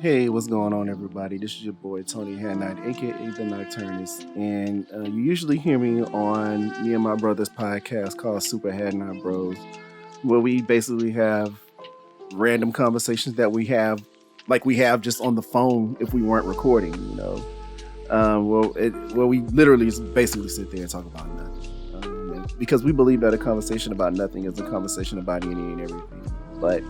Hey, what's going on, everybody? This is your boy Tony Hadnot, aka the Nocturnist, and you usually hear me on me and my brother's podcast called Super Hadnot Bros, where we basically have random conversations that we have, like we have just on the phone if we weren't recording, where we literally just basically sit there and talk about nothing, because we believe that a conversation about nothing is a conversation about any and everything, but.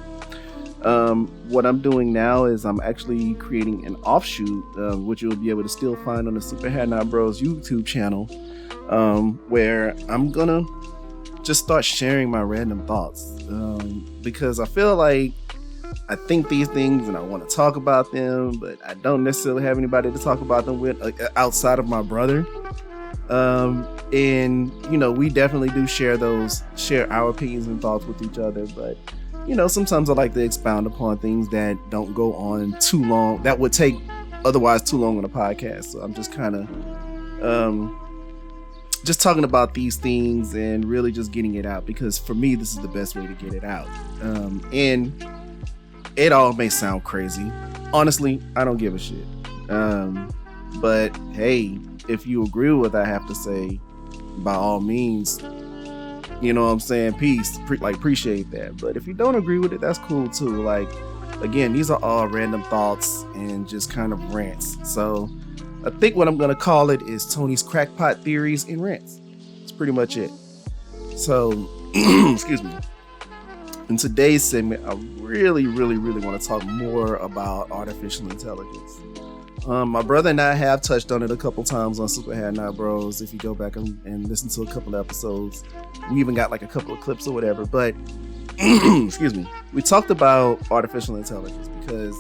What I'm doing now is I'm actually creating an offshoot, which you'll be able to still find on the Super Hadnot Bros YouTube channel, where I'm gonna just start sharing my random thoughts, because I feel like I think these things and I want to talk about them, but I don't necessarily have anybody to talk about them with outside of my brother. And we definitely do share our opinions and thoughts with each other, but sometimes I like to expound upon things that don't go on too long, that would take otherwise too long on a podcast. So I'm just kind of just talking about these things and really just getting it out, because for me, this is the best way to get it out. And it all may sound crazy. Honestly, I don't give a shit. But hey, if you agree with what I have to say, by all means, you know what I'm saying? Peace. Appreciate that. But if you don't agree with it, that's cool too. Again, these are all random thoughts and just kind of rants. So I think what I'm going to call it is Tony's Crackpot Theories and Rants. That's pretty much it. So, excuse me. In today's segment, I really want to talk more about artificial intelligence. My brother and I have touched on it a couple times on Super Hadnot Bros. If you go back and listen to a couple of episodes, we even got a couple of clips or whatever. But excuse me, we talked about artificial intelligence because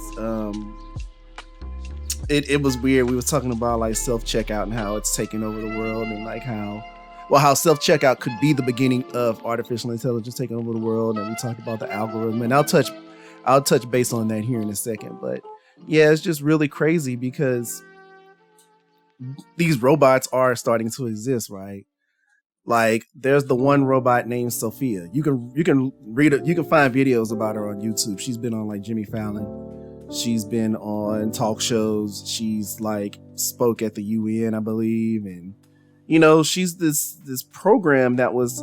it was weird. We were talking about self-checkout and how it's taking over the world, and how self-checkout could be the beginning of artificial intelligence taking over the world. And we talked about the algorithm, and I'll touch base on that here in a second, but. Yeah, it's just really crazy because these robots are starting to exist, right? There's the one robot named Sophia. You can read it. You can find videos about her on YouTube. She's been on Jimmy Fallon. She's been on talk shows. She's spoke at the UN, I believe, and she's this program that was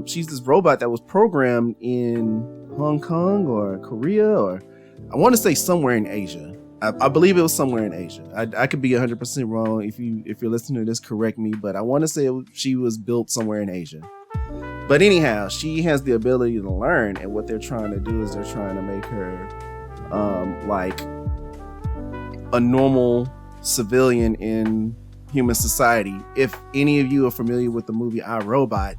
she's this robot that was programmed in Hong Kong or Korea, or I want to say somewhere in Asia. I believe it was somewhere in Asia. I could be 100% wrong. If you're listening to this, correct me. But I want to say she was built somewhere in Asia. But anyhow, she has the ability to learn. And what they're trying to do is they're trying to make her a normal civilian in human society. If any of you are familiar with the movie I, Robot,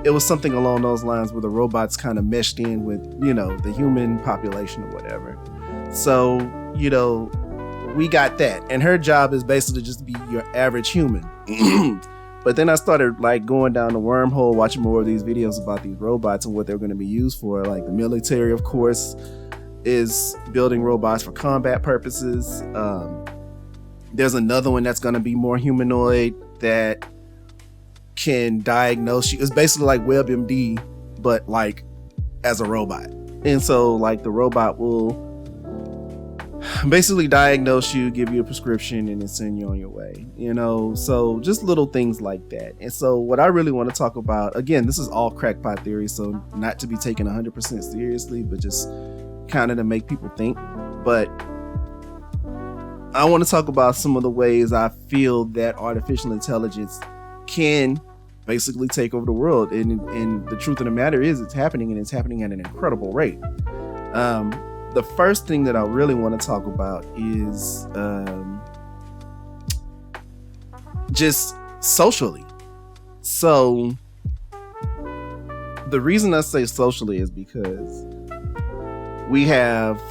it was something along those lines where the robots kind of meshed in with, the human population or whatever. So, we got that. And her job is basically just to be your average human. But then I started going down the wormhole, watching more of these videos about these robots and what they're going to be used for. The military, of course, is building robots for combat purposes. There's another one that's going to be more humanoid that can diagnose you. It's basically like WebMD, but as a robot. And so the robot will basically diagnose you, give you a prescription, and then send you on your way, so just little things like that. And so what I really want to talk about, again, this is all crackpot theory, so not to be taken 100% seriously, but just kind of to make people think. But I want to talk about some of the ways I feel that artificial intelligence can basically take over the world. And the truth of the matter is it's happening, and it's happening at an incredible rate. The first thing that I really want to talk about is just socially. So the reason I say socially is because we have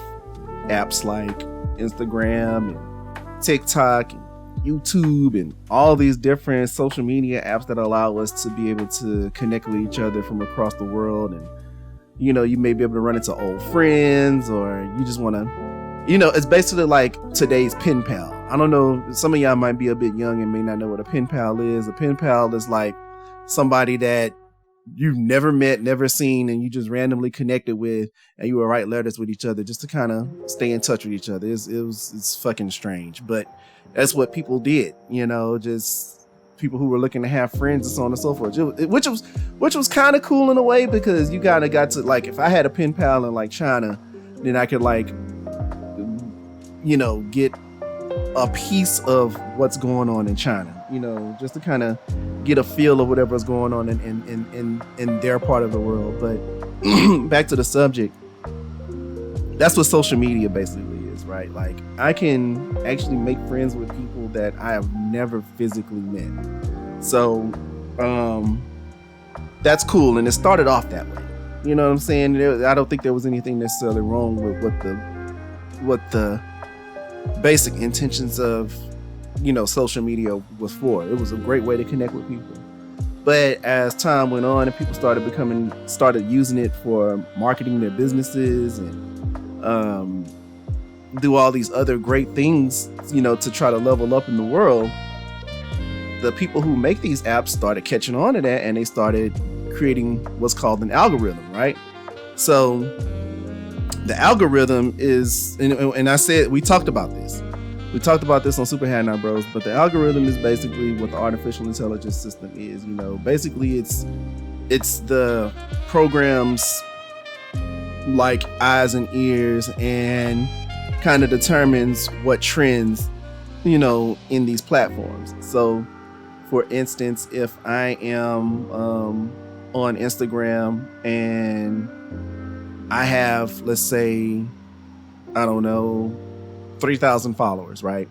apps like Instagram and TikTok and YouTube and all these different social media apps that allow us to be able to connect with each other from across the world. And you may be able to run into old friends, or you just want to, it's basically like today's pen pal. I don't know, some of y'all might be a bit young and may not know what a pen pal is. A pen pal is somebody that you've never met, never seen, and you just randomly connected with, and you will write letters with each other just to kind of stay in touch with each other. It's fucking strange, but that's what people did, just people who were looking to have friends and so on and so forth, which was kind of cool in a way, because you kind of got to, like, if I had a pen pal in like China, then I could like, get a piece of what's going on in China, just to kind of get a feel of whatever's going on in their part of the world. But back to the subject, that's what social media basically is, right? Like, I can actually make friends with people that I have never physically met. So that's cool, and it started off that way. You know what I'm saying? I don't think there was anything necessarily wrong with what the basic intentions of social media was for. It was a great way to connect with people. But as time went on and people started using it for marketing their businesses and do all these other great things, to try to level up in the world, the people who make these apps started catching on to that, and they started creating what's called an algorithm, right? So the algorithm is, and I said, we talked about this on Super Hadnot Bros, but the algorithm is basically what the artificial intelligence system is. Basically it's the programs like eyes and ears, and kind of determines what trends, in these platforms. So for instance, if I am on Instagram and I have, let's say, I don't know, 3,000 followers, right?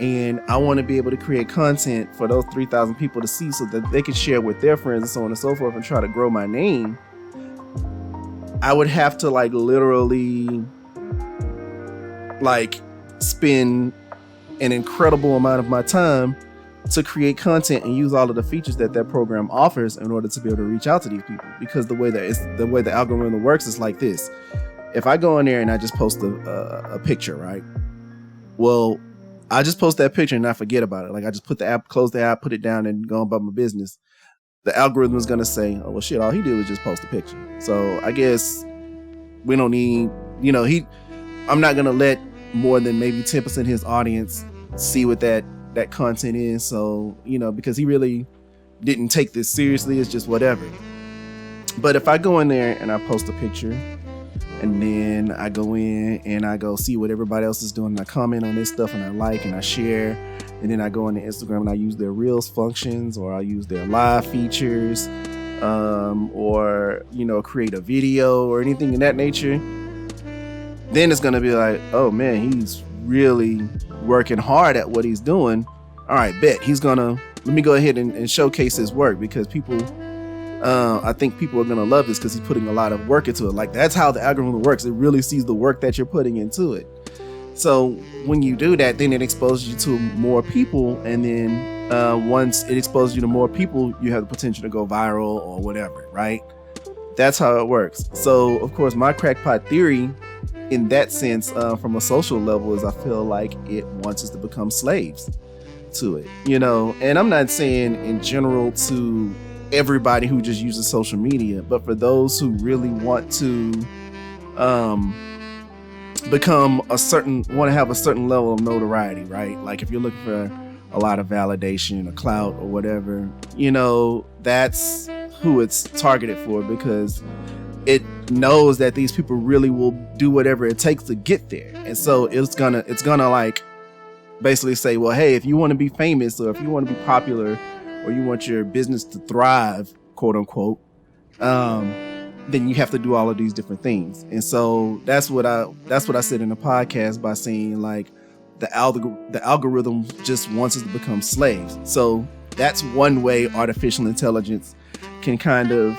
And I want to be able to create content for those 3,000 people to see, so that they can share with their friends and so on and so forth, and try to grow my name. I would have to like literally like spend an incredible amount of my time to create content and use all of the features that program offers in order to be able to reach out to these people. Because the way the algorithm works is like this. If I go in there and I just post a picture, right? Well, I just post that picture and I forget about it. Like, I just put the app, close the app, put it down, and go about my business. The algorithm is going to say, oh, well, shit, all he did was just post a picture. So I guess we don't need, I'm not going to let more than maybe 10% of his audience see what that content is. So, because he really didn't take this seriously, it's just whatever. But if I go in there and I post a picture, and then I go in and I go see what everybody else is doing, and I comment on this stuff, and I like and I share, and then I go into Instagram and I use their Reels functions, or I use their live features, or create a video or anything in that nature, then it's gonna be like, oh man, he's really working hard at what he's doing. All right, bet let me go ahead and showcase his work, because I think people are going to love this, because he's putting a lot of work into it. Like, that's how the algorithm works. It really sees the work that you're putting into it. So when you do that, then it exposes you to more people. And then once it exposes you to more people, you have the potential to go viral or whatever, right? That's how it works. So, of course, my crackpot theory in that sense, from a social level, is I feel like it wants us to become slaves to it, and I'm not saying in general to everybody who just uses social media, but for those who really want to want to have a certain level of notoriety, right? Like, if you're looking for a lot of validation or clout or whatever, that's who it's targeted for, because it knows that these people really will do whatever it takes to get there. And so it's gonna like basically say, well, hey, if you want to be famous, or if you want to be popular, or you want your business to thrive, quote unquote, then you have to do all of these different things. And so that's what I said in the podcast, by saying like the algorithm just wants us to become slaves. So that's one way artificial intelligence can kind of,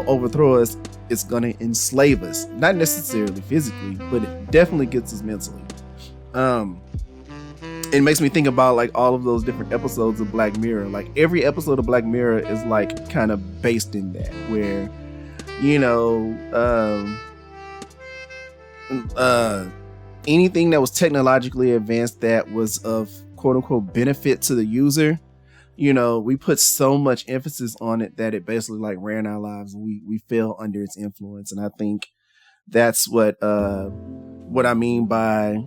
overthrow us. It's going to enslave us, not necessarily physically, but it definitely gets us mentally. It makes me think about like all of those different episodes of Black Mirror. Like, every episode of Black Mirror is like kind of based in that, where, anything that was technologically advanced that was of quote unquote benefit to the user, we put so much emphasis on it that it basically like ran our lives. We fell under its influence. And I think that's what I mean by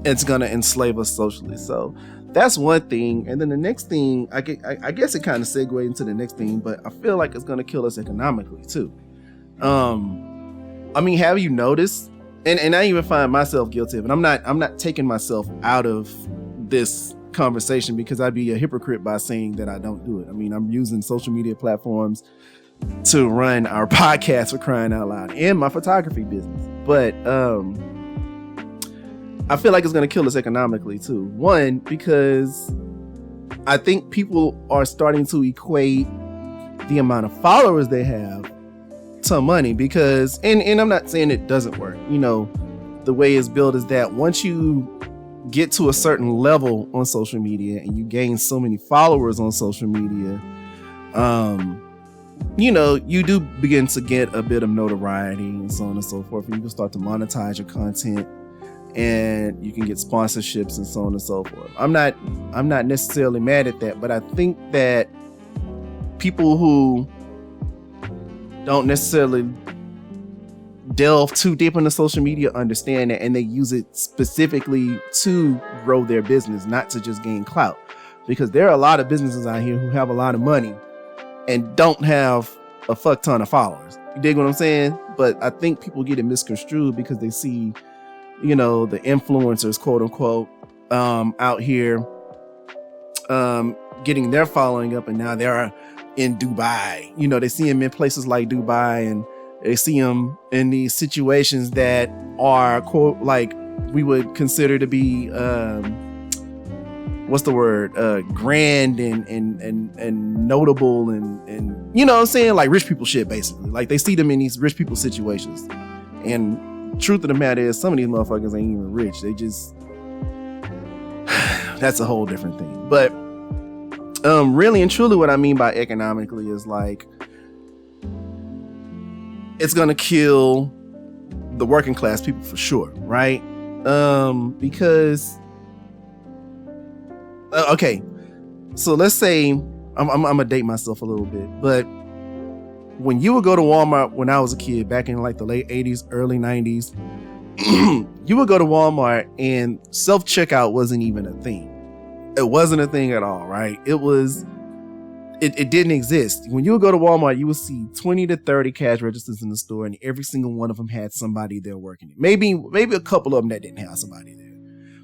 it's going to enslave us socially. So that's one thing. And then the next thing, I guess it kind of segued into the next thing, but I feel like it's going to kill us economically too. I mean, have you noticed? And I even find myself guilty of it. I'm not taking myself out of this conversation because I'd be a hypocrite by saying that I don't do it. I mean, I'm using social media platforms to run our podcast, for crying out loud, and my photography business. But I feel like it's going to kill us economically too. One, because I think people are starting to equate the amount of followers they have to money, because and I'm not saying it doesn't work. The way it's built is that once you get to a certain level on social media and you gain so many followers on social media, you do begin to get a bit of notoriety and so on and so forth. And you can start to monetize your content and you can get sponsorships and so on and so forth. I'm not necessarily mad at that, but I think that people who don't necessarily delve too deep into social media understand that, and they use it specifically to grow their business, not to just gain clout. Because there are a lot of businesses out here who have a lot of money and don't have a fuck ton of followers. You dig what I'm saying? But I think people get it misconstrued because they see, the influencers, quote unquote, out here getting their following up, and now they're in Dubai. They see them in places like Dubai, and they see them in these situations that are, quote, like we would consider to be grand and notable and what I'm saying, like rich people shit, basically. Like they see them in these rich people situations, and truth of the matter is some of these motherfuckers ain't even rich. They just that's a whole different thing. But really and truly what I mean by economically is like it's gonna kill the working class people for sure, right? Because okay, so let's say I'm gonna date myself a little bit, but when you would go to Walmart when I was a kid, back in like the late 80s, early 90s, you would go to Walmart and self-checkout wasn't even a thing. It wasn't a thing at all, right? It didn't exist. When you would go to Walmart, you would see 20 to 30 cash registers in the store, and every single one of them had somebody there working it. Maybe a couple of them that didn't have somebody there.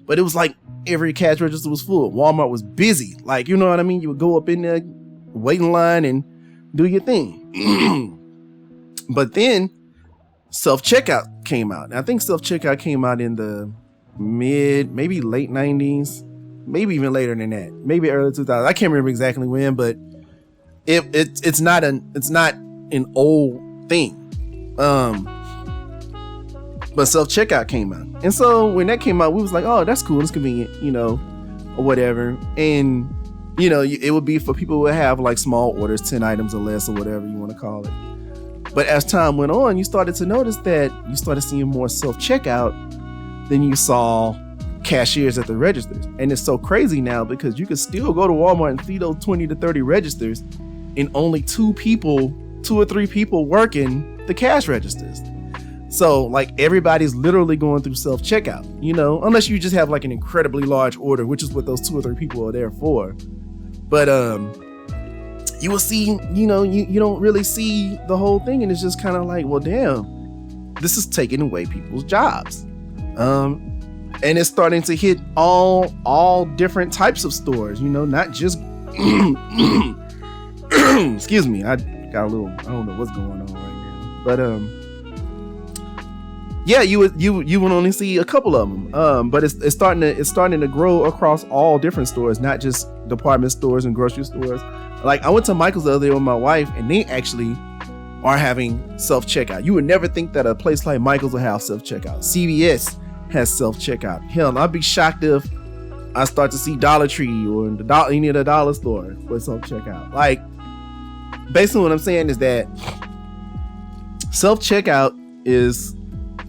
But it was like every cash register was full. Walmart was busy. Like, you know what I mean? You would go up in there, wait in line, and do your thing. But then self-checkout came out. And I think self-checkout came out in the maybe late 90s, maybe even later than that, maybe early 2000s. I can't remember exactly when, but it's not an old thing. But self-checkout came out. And so when that came out, we was like, oh, that's cool. It's convenient, or whatever. And, it would be for people who have like small orders, 10 items or less or whatever you want to call it. But as time went on, you started to notice that you started seeing more self-checkout than you saw cashiers at the registers. And it's so crazy now because you can still go to Walmart and see those 20 to 30 registers and only 2 or 3 people working the cash registers. So like everybody's literally going through self-checkout, unless you just have like an incredibly large order, which is what those 2 or 3 people are there for. But you will see, you don't really see the whole thing, and it's just kind of like, well, damn, this is taking away people's jobs. And it's starting to hit all different types of stores, not just excuse me, I got a little, I don't know what's going on right now, but yeah, you would only see a couple of them, but it's starting to grow across all different stores, not just department stores and grocery stores. Like I went to Michael's the other day with my wife, and they actually are having self-checkout. You would never think that a place like Michael's will have self-checkout. CVS has self-checkout. Hell, I'd be shocked if I start to see Dollar Tree or any of the dollar store with self-checkout. Like, basically what I'm saying is that self-checkout is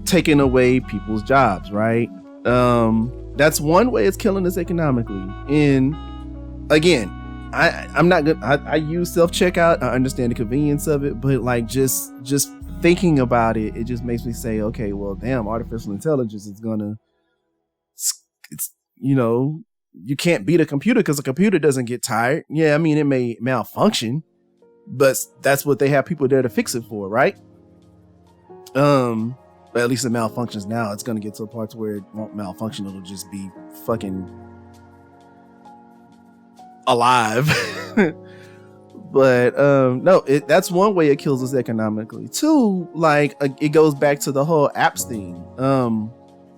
taking away people's jobs, right? That's one way it's killing us economically. And again, I'm not good. I use self-checkout. I understand the convenience of it, but like just thinking about it, it just makes me say, okay, well, damn, artificial intelligence is gonna, it's, you know, you can't beat a computer because a computer doesn't get tired. Yeah, I mean, it may malfunction, but that's what they have people there to fix it for, right? But at least it malfunctions now. It's gonna get to a part where it won't malfunction. It'll just be fucking alive. But no, that's one way it kills us economically. Two, like it goes back to the whole apps thing.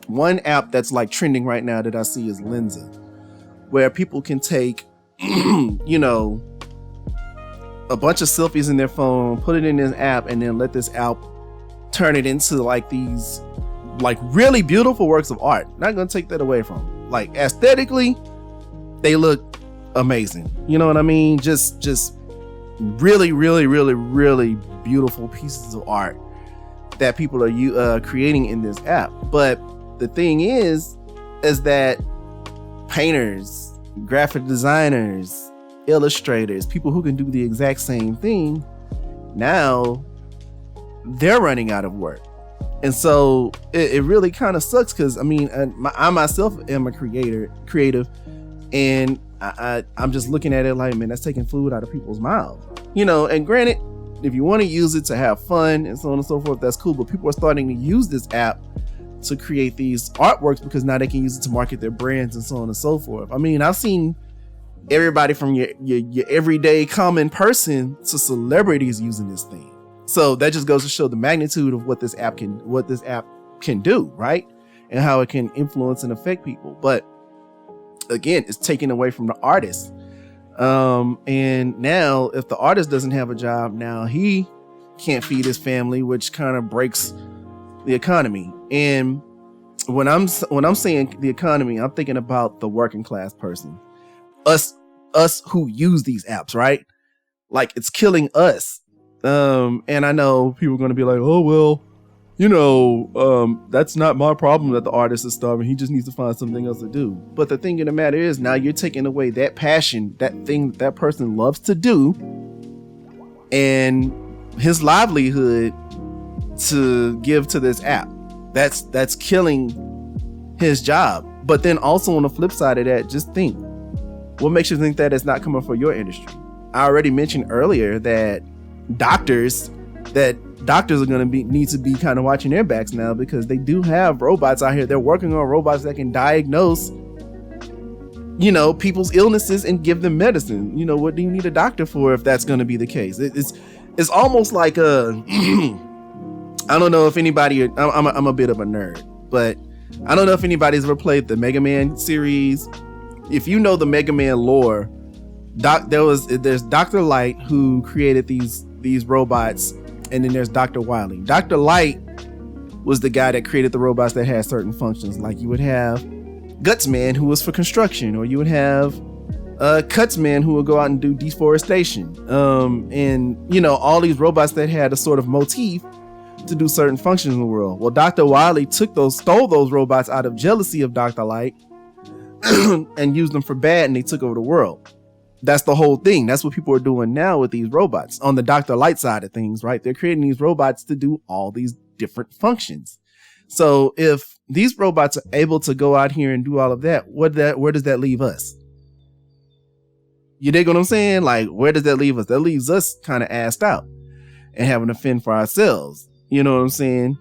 One app that's like trending right now that I see is Lensa, where people can take you know, a bunch of selfies in their phone, put it in this app, and then let this app turn it into like these like really beautiful works of art. Not gonna take that away from them. Like aesthetically, they look amazing. You know what I mean? Just really, really, really, really beautiful pieces of art that people are creating in this app. But the thing is that painters, graphic designers, illustrators, people who can do the exact same thing, now they're running out of work. And so it really kind of sucks because I mean, I myself am a creative, and I'm just looking at it like, man, that's taking food out of people's mouths. You know, and granted, if you want to use it to have fun and so on and so forth, that's cool. But people are starting to use this app to create these artworks because now they can use it to market their brands and so on and so forth. I mean, I've seen everybody from your everyday common person to celebrities using this thing. So that just goes to show the magnitude of what this app can do, right? And how it can influence and affect people. But again, it's taken away from the artist. And now if the artist doesn't have a job, now he can't feed his family, which kind of breaks the economy. And when I'm saying the economy, I'm thinking about the working class person, us who use these apps, right? Like it's killing us. And I know people are going to be like, oh, well, you know, that's not my problem that the artist is starving. He just needs to find something else to do. But the thing of the matter is, now you're taking away that passion, that thing that person loves to do, and his livelihood to give to this app. That's killing his job. But then also on the flip side of that, just think, what makes you think that it's not coming for your industry? I already mentioned earlier that doctors are going to need to be kind of watching their backs now, because they do have robots out here. They're working on robots that can diagnose, you know, people's illnesses and give them medicine. You know, what do you need a doctor for if that's going to be the case? It's almost like I don't know if anybody, I'm a bit of a nerd, but I don't know if anybody's ever played the Mega Man series. If you know the Mega Man lore, there's Dr. Light, who created these robots, and then there's Dr. Wily. Dr. Light was the guy that created the robots that had certain functions. Like you would have Gutsman, who was for construction, or you would have Cutsman, who would go out and do deforestation. And you know, all these robots that had a sort of motif to do certain functions in the world. Well, Dr. Wily stole those robots out of jealousy of Dr. Light and used them for bad, and they took over the world. That's the whole thing. That's what people are doing now with these robots on the Dr. Light side of things, right? They're creating these robots to do all these different functions. So if these robots are able to go out here and do all of that, where does that leave us? You dig what I'm saying? Like, where does that leave us? That leaves us kind of assed out and having to fend for ourselves. You know what I'm saying?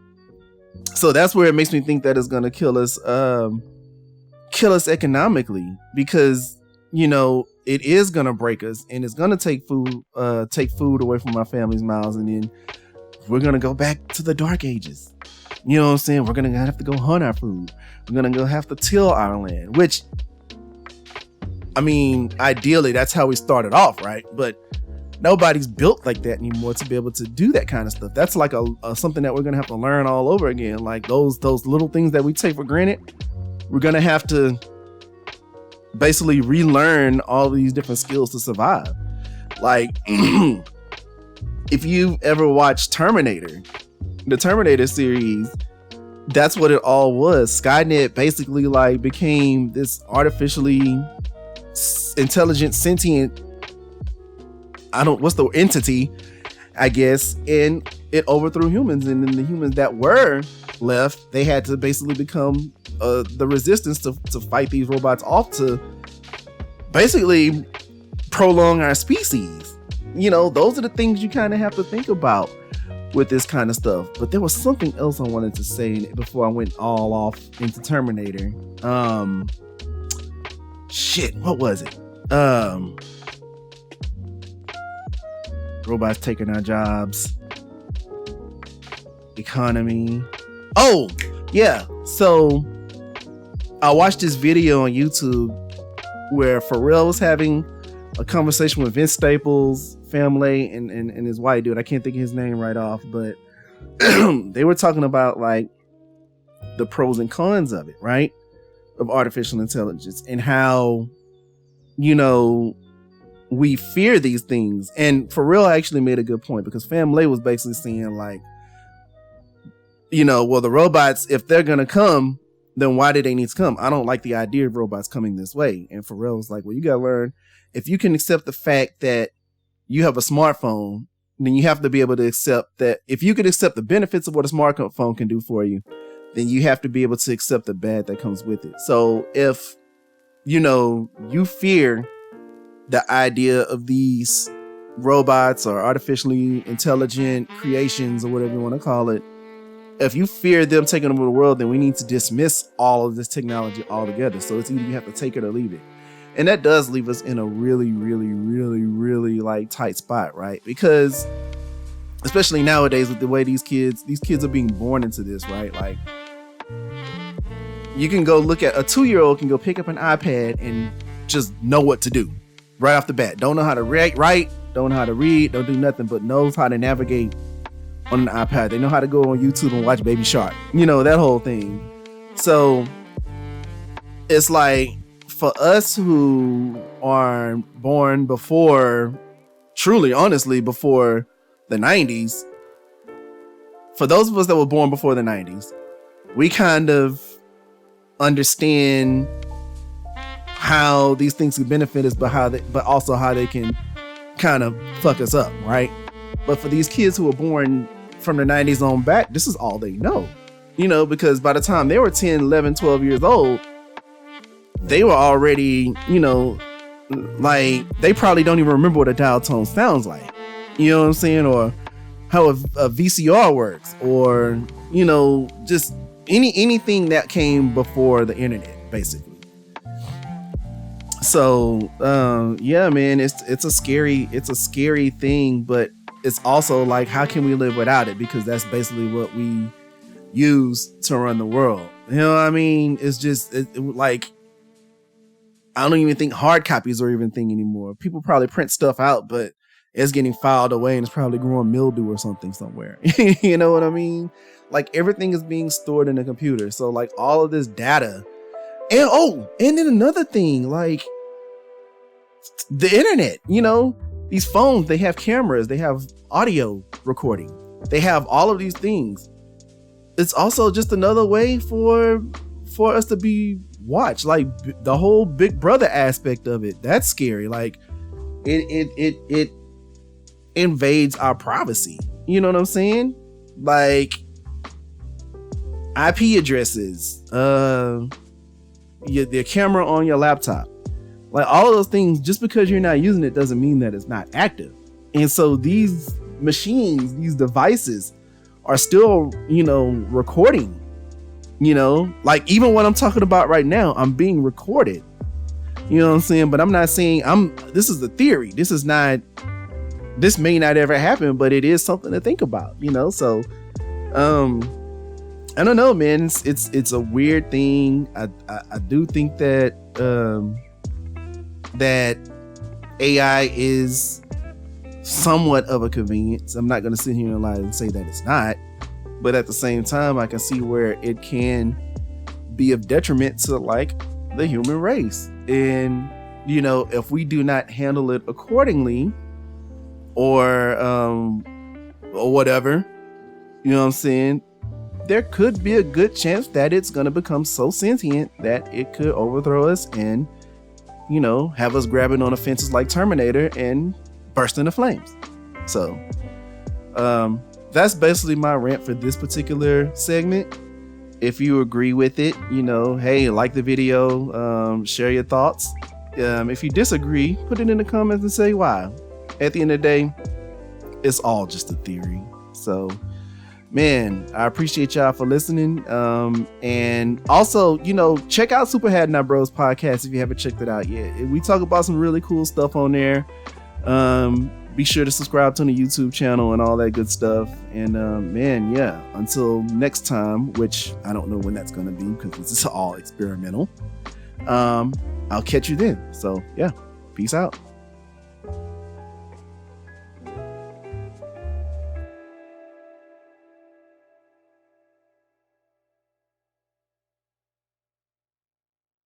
So that's where it makes me think that it's going to kill us economically, because, you know, it is going to break us, and it's going to take food away from our family's mouths. And then we're going to go back to the dark ages. You know what I'm saying? We're going to have to go hunt our food. We're going to go have to till our land, which, I mean, ideally that's how we started off, right? But nobody's built like that anymore to be able to do that kind of stuff. That's like a something that we're going to have to learn all over again. Like those little things that we take for granted, we're going to have to basically relearn all these different skills to survive. Like if you've ever watched Terminator, the Terminator series, that's what it all was. Skynet basically like became this artificially intelligent, sentient, what's the entity, I guess, and it overthrew humans. And then the humans that were left, they had to basically become the resistance to fight these robots off, to basically prolong our species. Those are the things you kind of have to think about with this kind of stuff. But there was something else I wanted to say before I went all off into Terminator. What was it? Robots taking our jobs, economy. Oh yeah, so I watched this video on YouTube where Pharrell was having a conversation with Vince Staples' family and his white dude. I can't think of his name right off, but they were talking about like the pros and cons of it, right? Of artificial intelligence, and how, we fear these things. And Pharrell actually made a good point, because family was basically saying like, well, the robots, if they're going to come, then why do they need to come? I don't like the idea of robots coming this way. And Pharrell was like, well, you got to learn, if you can accept the fact that you have a smartphone, then you have to be able to accept that if you can accept the benefits of what a smartphone can do for you, then you have to be able to accept the bad that comes with it. So if, you fear the idea of these robots or artificially intelligent creations or whatever you want to call it, if you fear them taking over the world, then we need to dismiss all of this technology altogether. So it's either you have to take it or leave it. And that does leave us in a really, really, really, really like tight spot, right? Because especially nowadays with the way these kids are being born into this, right? Like, you can go look at a 2-year-old can go pick up an iPad and just know what to do right off the bat. Don't know how to write, don't know how to read, don't do nothing, but knows how to navigate on an iPad. They know how to go on YouTube and watch Baby Shark, that whole thing. So it's like, for us who are born before, truly, honestly, before the 90s, for those of us that were born before the 90s, we kind of understand how these things can benefit us, but also how they can kind of fuck us up, right? But for these kids who were born from the 90s on back, this is all they know, because by the time they were 10, 11, 12 years old, they were already, like, they probably don't even remember what a dial tone sounds like, you know what I'm saying? Or how a VCR works, or, just anything that came before the internet, basically. So, yeah, man, it's a scary thing, but it's also like, how can we live without it? Because that's basically what we use to run the world. You know what I mean? It's just like, I don't even think hard copies are even a thing anymore. People probably print stuff out, but it's getting filed away and it's probably growing mildew or something somewhere. You know what I mean? Like, everything is being stored in a computer. So like, all of this data, and then another thing, like the internet, these phones, they have cameras, they have audio recording, they have all of these things. It's also just another way for us to be watched. Like, the whole Big Brother aspect of it, that's scary. Like, it invades our privacy. You know what I'm saying? Like, IP addresses, the camera on your laptop, like all of those things, just because you're not using it doesn't mean that it's not active. And so these machines, these devices are still, recording, like even what I'm talking about right now, I'm being recorded, you know what I'm saying? But I'm not saying this is the theory. This may not ever happen, but it is something to think about, So, I don't know, man. It's a weird thing. I do think that that AI is somewhat of a convenience. I'm not going to sit here and lie and say that it's not, but at the same time, I can see where it can be of detriment to like the human race. And if we do not handle it accordingly, or whatever, you know what I'm saying, there could be a good chance that it's going to become so sentient that it could overthrow us and, have us grabbing on offenses like Terminator and burst into flames. So that's basically my rant for this particular segment. If you agree with it, hey, like the video, share your thoughts. If you disagree, put it in the comments and say why. At the end of the day, it's all just a theory. So, man, I appreciate y'all for listening. And also, check out Super Hadnot Bros podcast if you haven't checked it out yet. We talk about some really cool stuff on there. Be sure to subscribe to the YouTube channel and all that good stuff. And man, yeah, until next time, which I don't know when that's going to be because this is all experimental. I'll catch you then. So yeah, peace out.